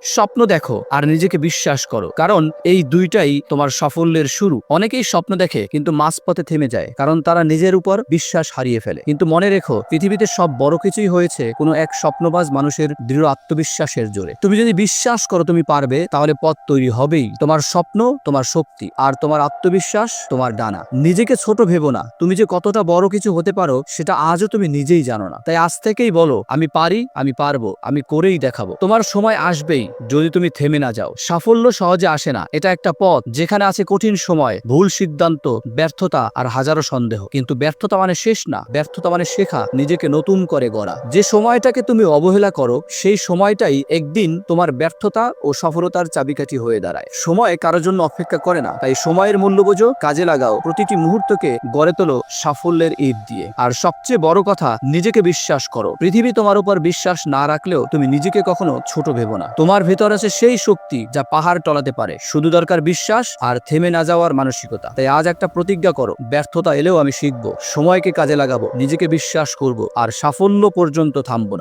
স্বপ্ন দেখো আর নিজেকে বিশ্বাস করো, কারণ এই দুইটাই তোমার সাফল্যের শুরু। অনেকেই স্বপ্ন দেখে কিন্তু মাঝপথে থেমে যায়, কারণ তারা নিজের উপর বিশ্বাস হারিয়ে ফেলে। কিন্তু মনে রেখো, পৃথিবীতে সব বড় কিছুই হয়েছে কোনো এক স্বপ্নবাজ মানুষের দৃঢ় আত্মবিশ্বাসের জোরে। তুমি যদি বিশ্বাস করো তুমি পারবে, তাহলে পথ তৈরি হবেই। তোমার স্বপ্ন তোমার শক্তি, আর তোমার আত্মবিশ্বাস তোমার ডানা। নিজেকে ছোট ভেবো না, তুমি যে কতটা বড় কিছু হতে পারো সেটা আজও তুমি নিজেই জানো না। তাই আজ থেকেই বলো, আমি পারি, আমি পারবো, আমি করেই দেখাবো। তোমার সময় আসবেই যদি তুমি থেমে না যাও। সাফল্য সহজে আসে না, এটা একটা পথ যেখানে আছে কঠিন সময়, ভুল সিদ্ধান্ত, ব্যর্থতা আর হাজারো সন্দেহ। কিন্তু ব্যর্থতা মানে শেষ না, ব্যর্থতা মানে শেখা, নিজেকে নতুন করে গড়া। যে সময়টাকে তুমি অবহেলা করো সেই সময়টাই একদিন তোমার ব্যর্থতা ও সফলতার চাবিকাঠি হয়ে দাঁড়ায়। সময় কারোর জন্য অপেক্ষা করে না, তাই সময়ের মূল্য বোঝো, কাজে লাগাও, প্রতিটি মুহূর্তকে গড়ে তোলো সাফল্যের ইট দিয়ে। আর সবচেয়ে বড় কথা, নিজেকে বিশ্বাস করো। পৃথিবী তোমার উপর বিশ্বাস না রাখলেও তুমি নিজেকে কখনো ছোট ভেবো না। তোমার ভেতর আছে সেই শক্তি যা পাহাড় টলাতে পারে, শুধু দরকার বিশ্বাস আর থেমে না যাওয়ার মানসিকতা। তাই আজ একটা প্রতিজ্ঞা করো, ব্যর্থতা এলেও আমি শিখবো, সময়কে কাজে লাগাবো, নিজেকে বিশ্বাস করব, আর সাফল্য পর্যন্ত থামবো না।